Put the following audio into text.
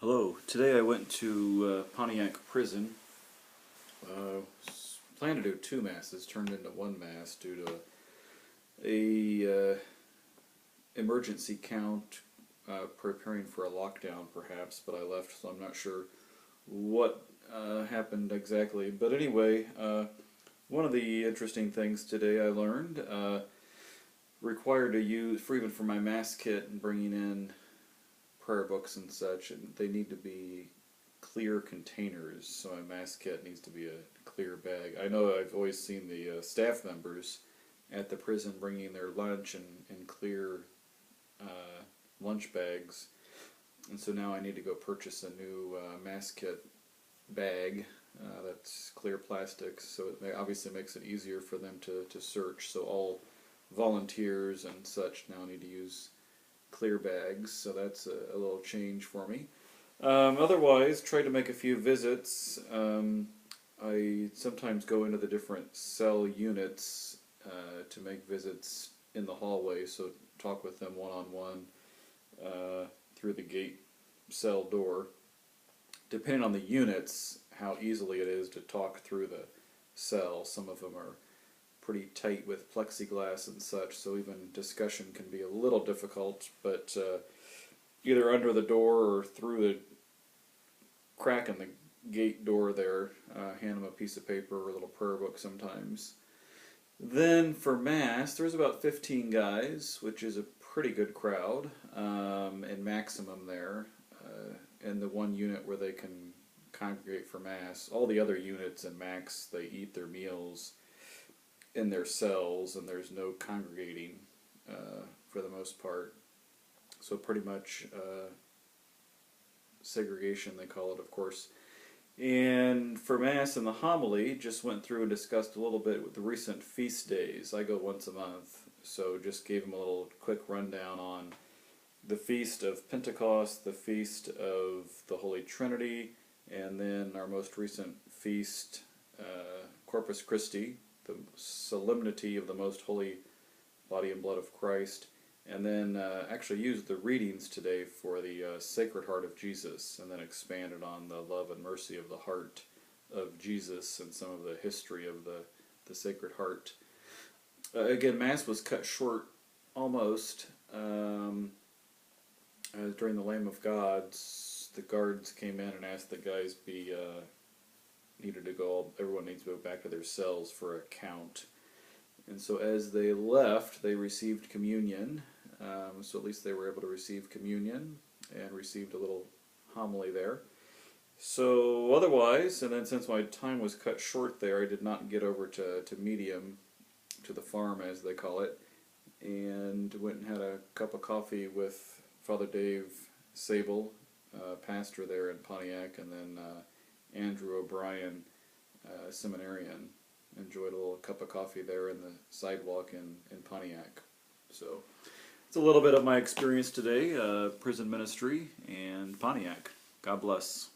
Hello. Today I went to Pontiac Prison. Planned to do two masses, turned into one mass due to a emergency count, preparing for a lockdown perhaps, but I left, so I'm not sure what happened exactly. But anyway, one of the interesting things today I learned, required to use, even for my mass kit and bringing in prayer books and such, and they need to be clear containers, so my mass kit needs to be a clear bag. I know I've always seen the staff members at the prison bringing their lunch in clear lunch bags, and so now I need to go purchase a new mass kit bag that's clear plastic, so it obviously makes it easier for them to search. So all volunteers and such now need to use clear bags, so that's a little change for me. Otherwise, try to make a few visits. I sometimes go into the different cell units to make visits in the hallway, so talk with them one-on-one through the gate cell door. Depending on the units, how easily it is to talk through the cell. Some of them are pretty tight with plexiglass and such, so even discussion can be a little difficult, but either under the door or through the crack in the gate door there, hand them a piece of paper or a little prayer book sometimes. Then for Mass, there's about 15 guys, which is a pretty good crowd, and maximum there, in the one unit where they can congregate for Mass. All the other units in Max, they eat their meals in their cells, and there's no congregating for the most part. So pretty much segregation, they call it, of course. And for Mass and the homily, just went through and discussed a little bit with the recent feast days. I go once a month, so just gave them a little quick rundown on the Feast of Pentecost, the Feast of the Holy Trinity, and then our most recent feast, Corpus Christi, the solemnity of the most holy body and blood of Christ, and then actually used the readings today for the Sacred Heart of Jesus, and then expanded on the love and mercy of the heart of Jesus and some of the history of the Sacred Heart. Again, Mass was cut short almost. During the Lamb of God, the guards came in and asked the guys everyone needs to go back to their cells for a count. And so as they left, they received communion. So at least they were able to receive communion and received a little homily there. So otherwise, and then since my time was cut short there, I did not get over to Medium, to the farm as they call it, and went and had a cup of coffee with Father Dave Sable, pastor there in Pontiac, and then Andrew O'Brien, seminarian. Enjoyed a little cup of coffee there in the sidewalk in Pontiac. So it's a little bit of my experience today, prison ministry and Pontiac. God bless.